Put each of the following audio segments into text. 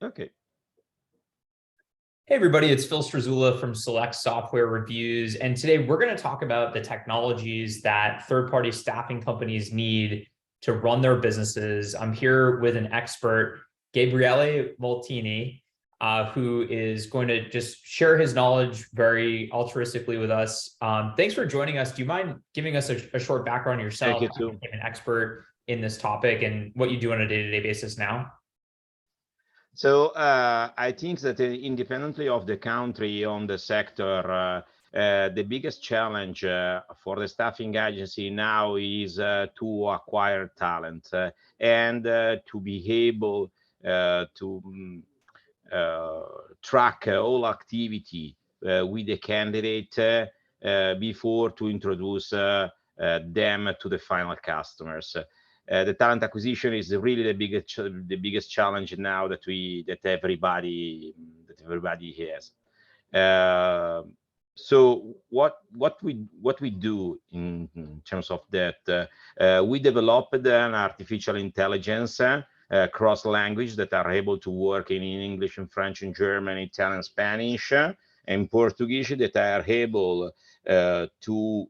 Okay. Hey everybody, it's Phil Strazula from Select Software Reviews, and today we're going to talk about the technologies that third-party staffing companies need to run their businesses. I'm here with an expert, Gabriele Molteni, who is going to just share his knowledge very altruistically with us. Thanks for joining us. Do you mind giving us a short background on yourself? Thank you too. An expert in this topic and what you do on a day-to-day basis now? So I think that independently of the country on the sector, the biggest challenge for the staffing agency now is to acquire talent and to be able to track all activity with the candidate before to introduce them to the final customers. The talent acquisition is really the biggest challenge now that everybody has. So what we do in terms of that, we developed an artificial intelligence cross language that are able to work in English and French and German, Italian, Spanish, and Portuguese, that are able to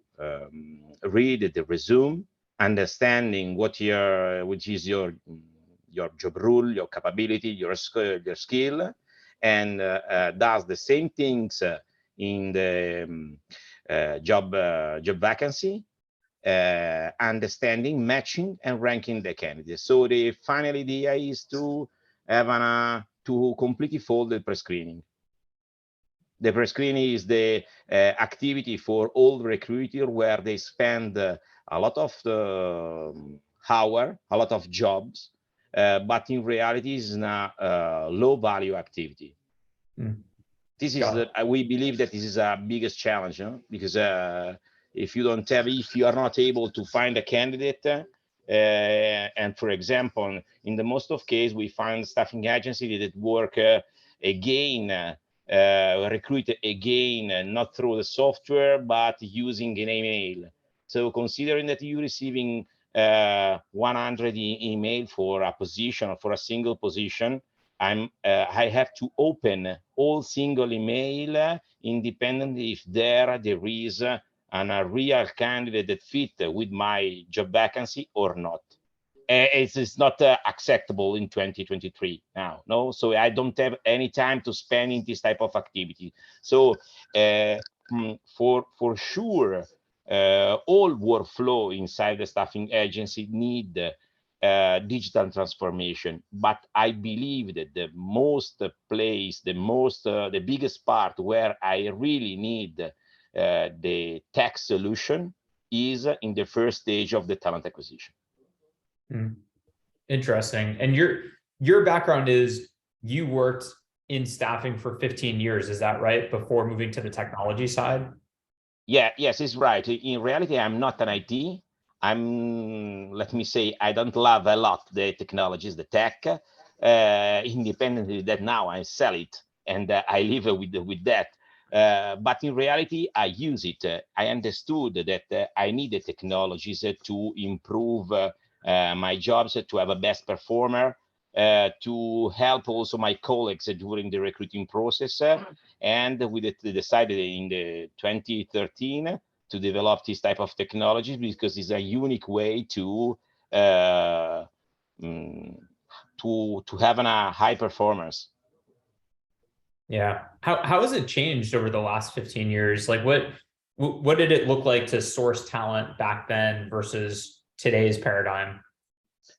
read the resume, understanding which is your job role, your capability, your skill, and does the same things in the job vacancy, understanding, matching, and ranking the candidates. So finally the idea is to have to completely fold the pre-screening. The pre-screening is the activity for all recruiters where they spend a lot of a lot of jobs, but in reality is a low value activity. This is we believe that this is our biggest challenge, because if you are not able to find a candidate, and for example, in the most of cases, we find staffing agencies that work again, recruit again, not through the software, but using an email. So considering that you're receiving 100 email for a position or for a single position, I have to open all single email independently if there is a real candidate that fit with my job vacancy or not. It's not acceptable in 2023 now, no? So I don't have any time to spend in this type of activity. So for sure, all workflow inside the staffing agency need digital transformation, but I believe that the biggest part where I really need the tech solution is in the first stage of the talent acquisition. Interesting. And your background is you worked in staffing for 15 years, is that right? Before moving to the technology side? Yes, it's right. In reality, I'm not an IT. Let me say, I don't love a lot the technologies, the tech, independently that now I sell it and I live with that. But in reality, I use it. I understood that I need the technologies to improve my jobs, to have a best performer, to help also my colleagues during the recruiting process. And we decided in the 2013 to develop this type of technology because it's a unique way to have a high performance. Yeah. How has it changed over the last 15 years? Like what did it look like to source talent back then versus today's paradigm?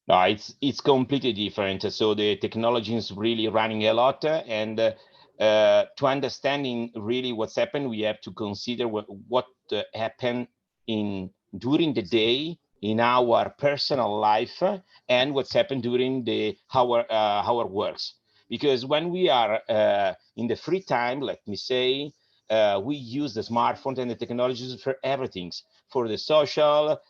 No, it's completely different. So the technology is really running a lot, and to understanding really what's happened, we have to consider what happened during the day in our personal life and what's happened during our works. Because when we are in the free time, let me say, we use the smartphone and the technologies for everything, for the social,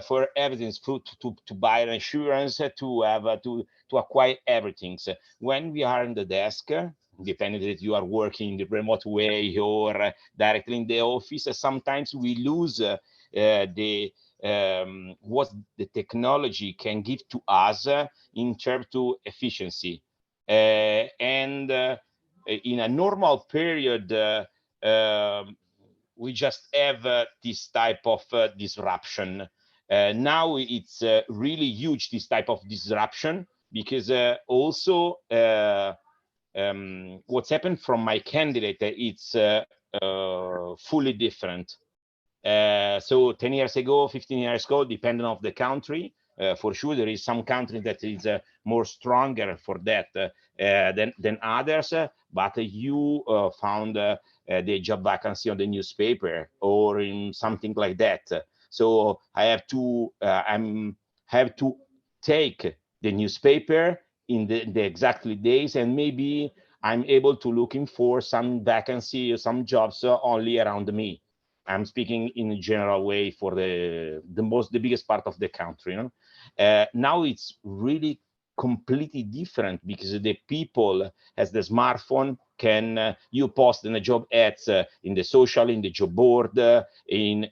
for everything, to buy an insurance, to acquire everything. So when we are in the desk, depending if you are working in the remote way or directly in the office, sometimes we lose what the technology can give to us in terms of efficiency. And and in a normal period, we just have this type of disruption. Now it's really huge, this type of disruption, because also what's happened from my candidate, it's fully different. So 10 years ago, 15 years ago, depending on the country, for sure there is some country that is more stronger for that than others, but you found the job vacancy on the newspaper or in something like that. So I have to have to take the newspaper in the exactly days, and maybe I'm able to looking for some vacancy or some jobs only around me. I'm speaking in a general way for the biggest part of the country. You know? Now it's really completely different, because the people has the smartphone, can you post in the job ads in the social, in the job board, in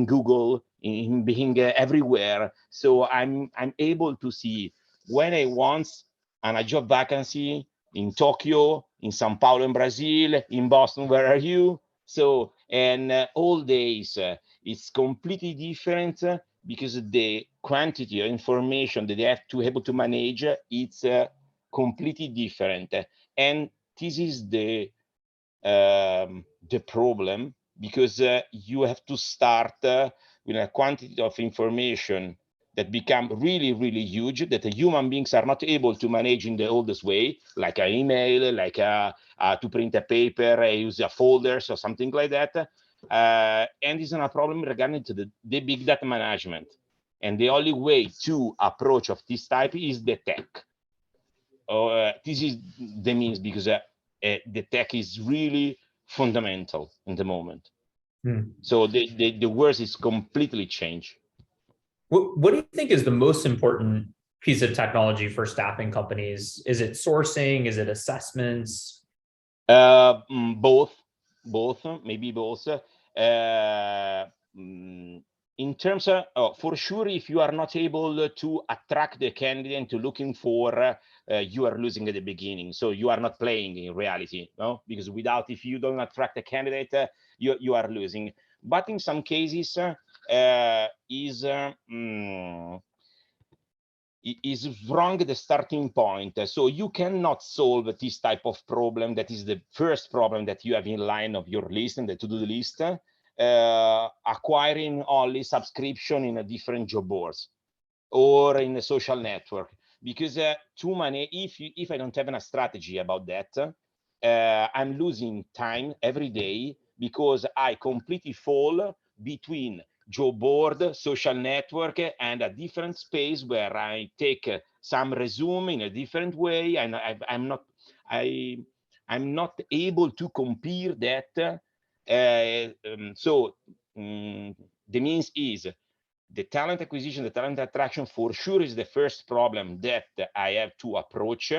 Google, in being everywhere. So I'm able to see when I want a job vacancy in Tokyo, in Sao Paulo, in Brazil, in Boston, where are you? So, and all days, it's completely different, because the quantity of information that they have to able to manage, it's completely different. And this is the problem, because you have to start with a quantity of information that become really, really huge, that the human beings are not able to manage in the oldest way, like an email, like to print a paper, use a folders or something like that. And it's not a problem regarding to the big data management. And the only way to approach of this type is the tech. This is the means, because the tech is really fundamental in the moment. So the world is completely changed. What do you think is the most important piece of technology for staffing companies? Is it sourcing? Is it assessments? Both, maybe both. In terms of, for sure, if you are not able to attract the candidate to looking for, you are losing at the beginning. So you are not playing in reality, no? Because if you don't attract a candidate, you are losing. But in some cases, is wrong the starting point. So you cannot solve this type of problem. That is the first problem that you have in line of your list and the to-do list, acquiring only subscription in a different job boards or in a social network. Because too many, if I don't have a strategy about that, I'm losing time every day, because I completely fall between job board, social network, and a different space where I take some resume in a different way, and I'm not able to compare that. The means is the talent acquisition, the talent attraction, for sure is the first problem that I have to approach,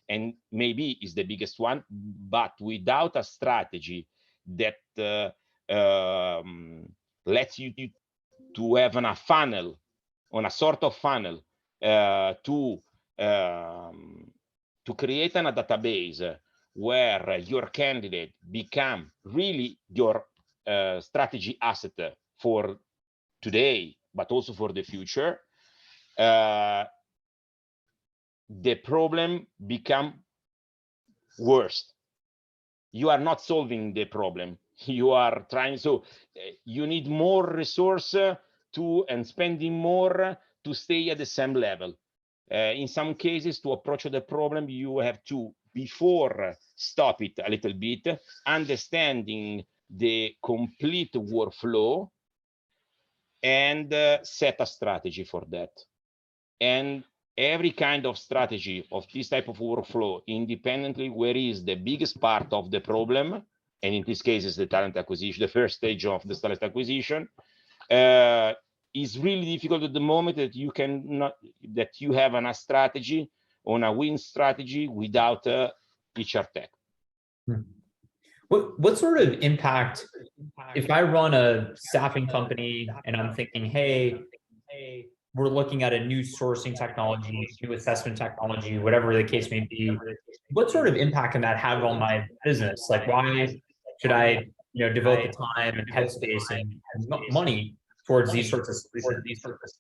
and maybe is the biggest one. But without a strategy that lets you to have a funnel, on a sort of funnel, to create a database where your candidate become really your strategy asset for today, but also for the future, the problem become worse. You are not solving the problem. You are trying, so you need more resource and spending more to stay at the same level. In some cases, to approach the problem, you have to, before stop it a little bit, understanding the complete workflow, and set a strategy for that. And every kind of strategy of this type of workflow, independently where is the biggest part of the problem, and in this case is the talent acquisition, the first stage of the talent acquisition, is really difficult at the moment that you have a strategy on a win strategy without HR tech. What sort of impact, if I run a staffing company and I'm thinking, hey, we're looking at a new sourcing technology, new assessment technology, whatever the case may be, what sort of impact can that have on my business? Like, why should I, devote the time and headspace and money towards these sorts of solutions?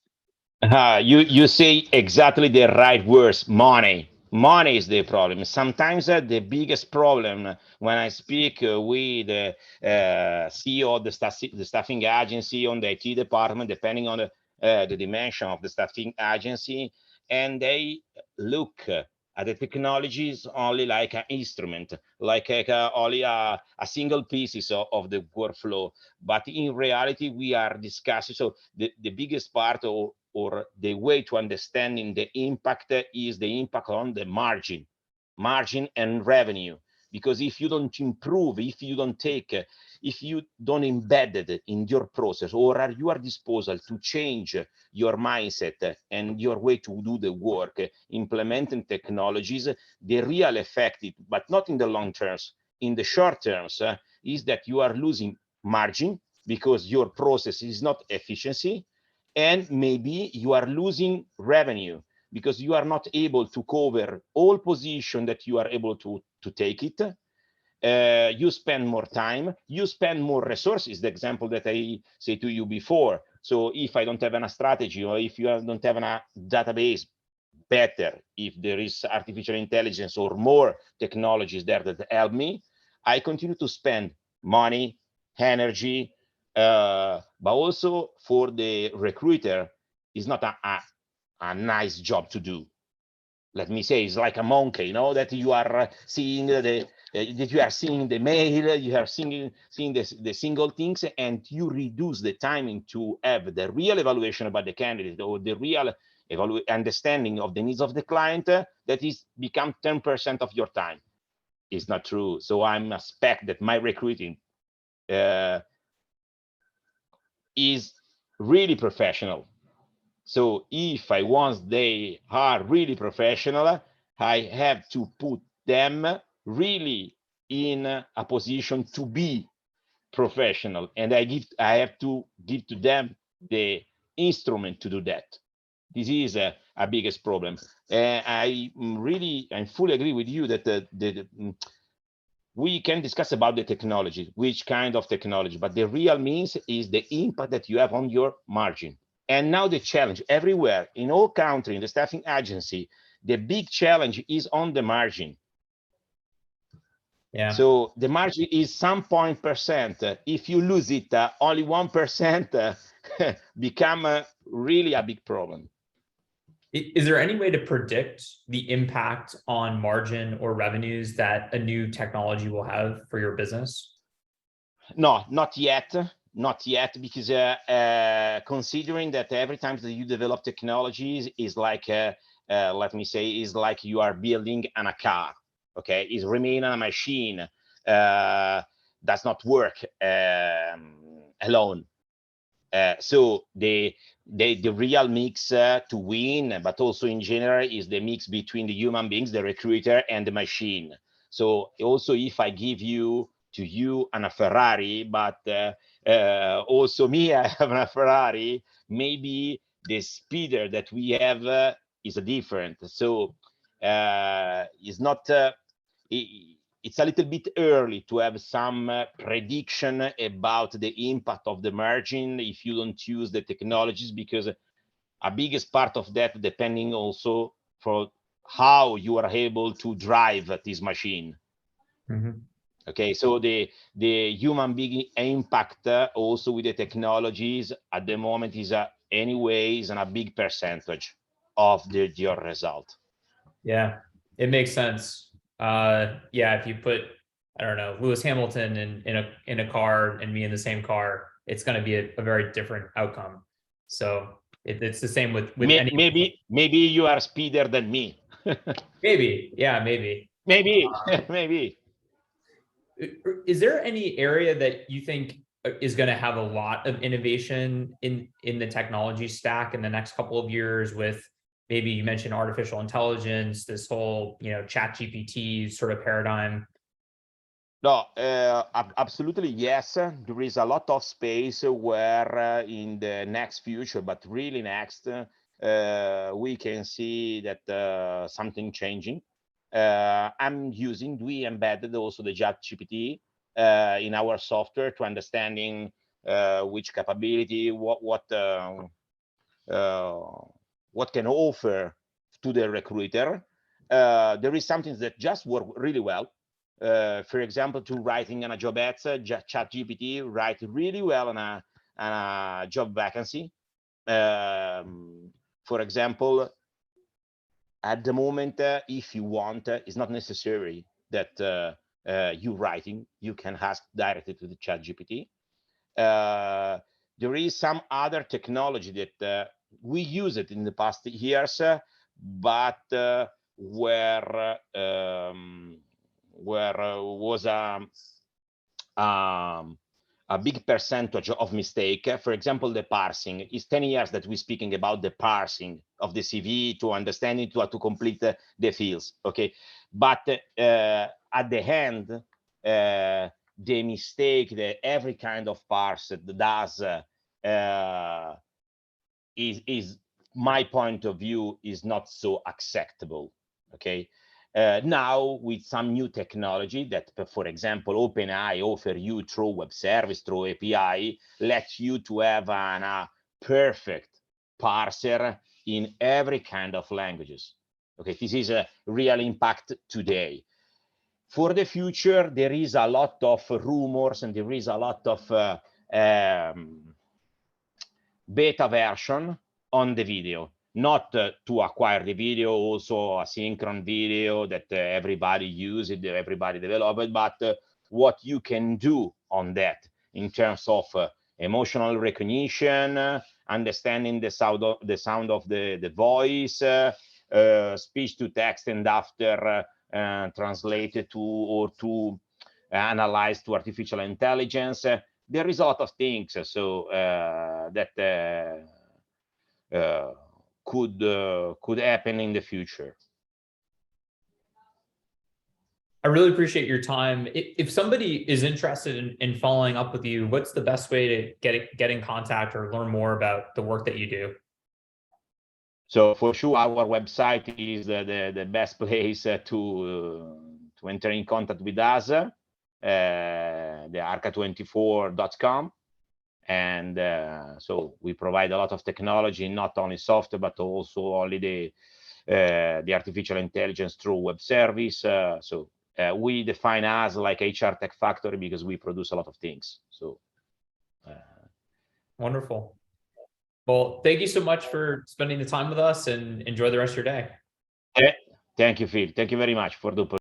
You say exactly the right words, money. Money is the problem. Sometimes the biggest problem when I speak with the CEO of the staffing agency on the IT department, depending on the dimension of the staffing agency, and they look at the technologies only like an instrument, like only a single pieces of the workflow. But in reality, we are discussing, so the biggest part or the way to understanding the impact is the impact on the margin and revenue. Because if you don't improve, if you don't embed it in your process or at your disposal to change your mindset and your way to do the work, implementing technologies, the real effect, but not in the long terms, in the short terms, is that you are losing margin because your process is not efficiency, and maybe you are losing revenue because you are not able to cover all positions that you are able to take it. You spend more time, you spend more resources, the example that I say to you before. So if I don't have a strategy, or if you don't have a database, better if there is artificial intelligence or more technologies there that help me, I continue to spend money, energy, but also for the recruiter, it's not a nice job to do. Let me say, it's like a monkey, that you are seeing that you are seeing the mail, you are seeing the single things, and you reduce the timing to have the real evaluation about the candidate or the real understanding of the needs of the client. That is become 10% of your time. It's not true. So I expect that my recruiting is really professional. So if once they are really professional, I have to put them really in a position to be professional, and I have to give to them the instrument to do that. This is a biggest problem. I fully agree with you that we can discuss about the technology, which kind of technology, but the real means is the impact that you have on your margin. And now the challenge everywhere, in all countries, in the staffing agency, the big challenge is on the margin. Yeah. So the margin is some percent. If you lose it, only 1% become really a big problem. Is there any way to predict the impact on margin or revenues that a new technology will have for your business? No, not yet. Not yet, because considering that every time that you develop technologies is like, let me say, is like you are building a car. Okay, is remain a machine, does not work alone. So the real mix to win, but also in general, is the mix between the human beings, the recruiter, and the machine. So also, if I give you a Ferrari, but also me, I have a Ferrari, maybe the speeder that we have is different. So it's not. It's a little bit early to have some prediction about the impact of the margin if you don't use the technologies, because a biggest part of that depending also for how you are able to drive this machine. Mm-hmm. Okay, so the human being impact also with the technologies at the moment is anyways a big percentage of your result. Yeah, it makes sense. Yeah, if you put, I don't know, Lewis Hamilton in a car and me in the same car, it's going to be a very different outcome. So it's the same with maybe you are speedier than me. Maybe, yeah, maybe. Maybe. Is there any area that you think is going to have a lot of innovation in the technology stack in the next couple of years? With maybe you mentioned artificial intelligence, this whole ChatGPT sort of paradigm. No, absolutely yes. There is a lot of space where in the next future, but really next, we can see that something changing. We embedded also the ChatGPT in our software to understanding which capability, what can offer to the recruiter. There is something that just work really well. For example, to writing on a job ads, ChatGPT write really well on a job vacancy. For example, at the moment, if you want, it's not necessary that you writing. You can ask directly to the ChatGPT. There is some other technology that we use it in the past years, but where was a big percentage of mistake. For example, the parsing. It's 10 years that we're speaking about the parsing of the CV to understand it, to complete the fields, okay? But at the end, the mistake that every kind of parse does is my point of view, is not so acceptable, okay? Now with some new technology that, for example, OpenAI offer you through web service, through API, lets you to have a perfect parser in every kind of languages. Okay, this is a real impact today. For the future, there is a lot of rumors and there is a lot of beta version on the video, not to acquire the video, also asynchronous video that everybody use it, everybody develop it, but what you can do on that in terms of emotional recognition, understanding the sound of the voice, speech to text, and after translated to or to analyze to artificial intelligence. There is a lot of things so that could happen in the future. I really appreciate your time. If somebody is interested in following up with you, what's the best way to get in contact or learn more about the work that you do? So for sure, our website is the best place to enter in contact with us, the Arca24.com. And so we provide a lot of technology, not only software, but also only the artificial intelligence through web service. So we define us like HR Tech Factory because we produce a lot of things. So wonderful. Well, thank you so much for spending the time with us, and enjoy the rest of your day. Thank you, Phil. Thank you very much for the opportunity.